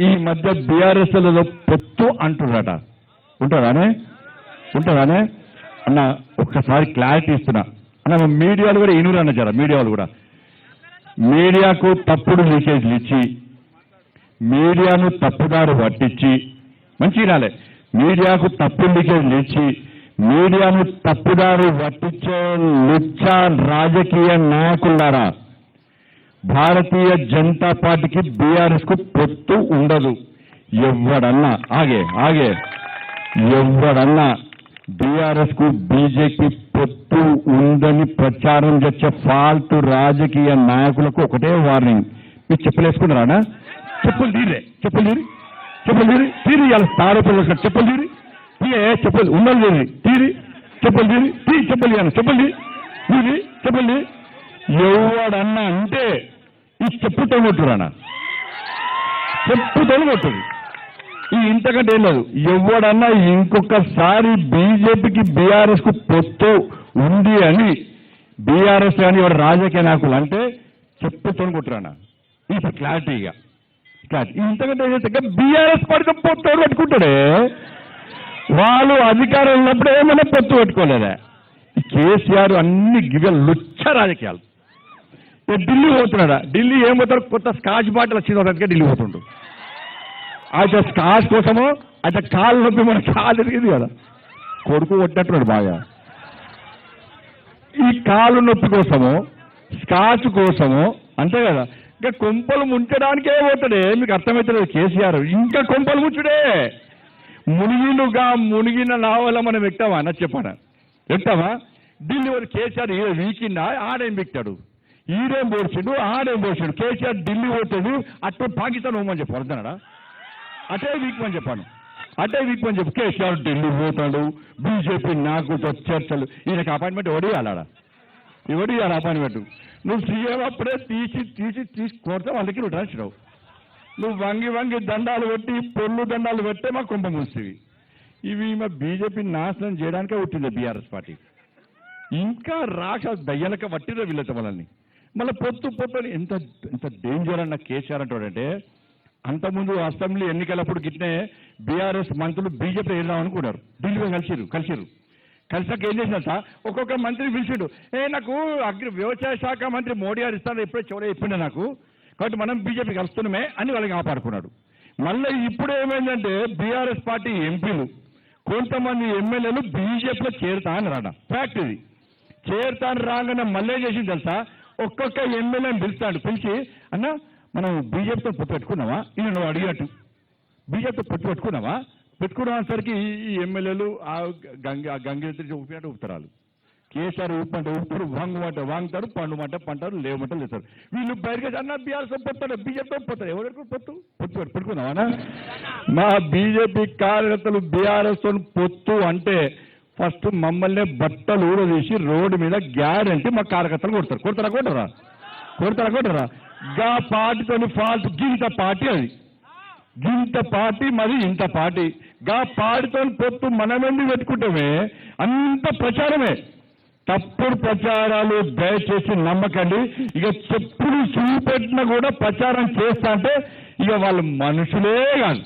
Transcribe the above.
ఈ మధ్య బీఆర్ఎస్ పొత్తు అంటున్నారట. ఉంటుందానే అన్న ఒక్కసారి క్లారిటీ ఇస్తున్నా అన్న. మీడియాలు కూడా ఇనురు అన్న జర మీడియాలు కూడా మీడియాకు తప్పుడు మెసేజ్లు ఇచ్చి మీడియాను తప్పుదారు పట్టించి మంచి రాలే మీడియాకు తప్పుడు మెసేజ్లు ఇచ్చి మీడియాను తప్పుదారు పట్టించే లుచ్చ రాజకీయ నాయకులారా, భారతీయ జనతా పార్టీకి బీఆర్ఎస్ కు పొత్తు ఉండదు. ఎవడన్నా ఎవడన్నా బీఆర్ఎస్ కు బీజేపీ పొత్తు ఉందని ప్రచారం చేసే ఫాల్తు రాజకీయ నాయకులకు ఒకటే వార్నింగ్. మీరు చెప్పులు వేసుకున్నారా? చెప్పులు తీరి ఇవాళ తారపులు చెప్పులు తీరి చెప్పులు ఉన్నది తీరి చెప్పులు తీరి ఎవడన్నా అంటే ఈ చెప్పుతో కొట్టురానా? చెప్పుతో కొట్టుది. ఈ ఇంతకంటే ఏం లేదు. ఎవడన్నా ఇంకొకసారి బీజేపీకి బీఆర్ఎస్ కు పొత్తు ఉంది అని బీఆర్ఎస్ కానీ ఎవరు రాజకీయ నాయకులు అంటే చెప్పుతో కొట్టురానా? ఇది క్లారిటీగా ఇంతకంటే ఏదైతే బీఆర్ఎస్ పార్టీతో పొత్తు పెట్టుకుంటాడే. వాళ్ళు అధికారం ఉన్నప్పుడు ఏమైనా పొత్తు పెట్టుకోలేదా? ఈ కేసీఆర్ అన్ని లుచ్చ రాజకీయాలు. ఢిల్లీ పోతున్నాడా? ఢిల్లీ ఏం పోతారు? కొత్త స్కాచ్ బాటిల్ వచ్చింది ఒకటికే ఢిల్లీ పోతుండు. అయితే స్కాచ్ కోసమో అయితే కాళ్ళు నొప్పి మన కాలు ఎరిగింది కదా, కొడుకు కొట్టినట్టున్నాడు బాగా. ఈ కాలు నొప్పి కోసమో స్కాచ్ కోసమో అంతే కదా, ఇంకా కొంపలు ముంచడానికే పోతాడే. మీకు అర్థమవుతుంది కేసీఆర్ ఇంకా కొంపలు ముంచుడే. మునిగిన నావల మనం ఎక్కుతామా అన్న చెప్పాను, ఎక్కుతామా? ఢిల్లీ వారు కేసీఆర్ వీకిందా ఆడేం బిక్తాడు, ఈడేం పోడ్చిండు ఆడేం పోడ్చాడు. కేసీఆర్ ఢిల్లీ పోతాడు అట్లా పాకిస్తాన్ పోమని చెప్పాను అర్థనాడా? అటే వీక్మని చెప్పాను, అటే వీక్మని చెప్పు. కేసీఆర్ ఢిల్లీ పోతాడు, బీజేపీ నాకు చర్చలు. ఈయనకి అపాయింట్మెంట్ ఎవడియాలాడా? ఎవడియాలి అపాయింట్మెంట్? నువ్వు సీఎం అప్పుడే తీసి కొడితే వాళ్ళకి నువ్వు రాసినావు. నువ్వు వంగి దండాలు పెట్టి పొల్లు దండాలు పెట్టే మాకు కుంభం వస్తుంది. ఇవి మా బీజేపీ నాశనం చేయడానికే వచ్చింది బీఆర్ఎస్ పార్టీ. ఇంకా రాక దయ్యలక పట్టిన వీళ్ళతో మనల్ని మళ్ళీ పొత్తు ఎంత డేంజర్ అన్న కేసీఆర్ అంటాడంటే, అంతకుముందు అసెంబ్లీ ఎన్నికలప్పుడు గిట్నే బీఆర్ఎస్ మంత్రులు బీజేపీ వెళ్దాం అనుకున్నారు. ఢిల్లీలో కలిసాక ఏం చేసినట్ట ఒక్కొక్క మంత్రి పిలిచిండు. నాకు వ్యవసాయ శాఖ మంత్రి మోడీ గారు ఇస్తాను ఎప్పుడే చివరి చెప్పిండే నాకు, కాబట్టి మనం బీజేపీ కలుస్తున్నామే అని వాళ్ళకి కాపాడుకున్నాడు. మళ్ళీ ఇప్పుడు ఏమైందంటే బీఆర్ఎస్ పార్టీ ఎంపీలు కొంతమంది ఎమ్మెల్యేలు బీజేపీలో చేరుతా అని రాడా. ఫ్యాక్ట్ ఇది. చేరుతాను రాగానే మళ్ళీ ఏం చేసింది తెలుసా? ఒక్కొక్క ఎమ్మెల్యేని పిలిచి అన్న మనం బీజేపీతో పొత్తు పెట్టుకున్నావా? ఈయన నువ్వు అడిగినట్టు బీజేపీతో పొత్తు పెట్టుకున్నసరికి ఈ ఎమ్మెల్యేలు ఆ గంగెత్తి ఊపినట్టు ఊపుతారు. కేసీఆర్ ఊపంటే ఊపుతారు, వాంగుతారు, పంటారు, లేవమంటారు చేస్తారు. వీళ్ళు బయటకు అన్న బీఆర్ఎస్ పొత్తాడు, బీజేపీతో పొత్తాడు. ఎవరికి పొత్తు పెట్టుకున్నావా? మా బీజేపీ కార్యకర్తలు బీఆర్ఎస్ పొత్తు అంటే ఫస్ట్ మమ్మల్ని బట్టలు ఊడదీసి రోడ్డు మీద గ్యారంటీ మా కార్యకర్తలు కొడతారా? గా పార్టీతోని ఫాల్ట్ గింత పార్టీ, అది గింత పార్టీ, మరి ఇంత పార్టీ. గా పార్టీతో పొత్తు మనమెందుకు పెట్టుకుంటామే? అంత ప్రచారమే, తప్పుడు ప్రచారాలు దయచేసి నమ్మకండి. ఇక చెప్పులు చూపెట్టినా కూడా ప్రచారం చేస్తా అంటే ఇక వాళ్ళు మనుషులే కాదు.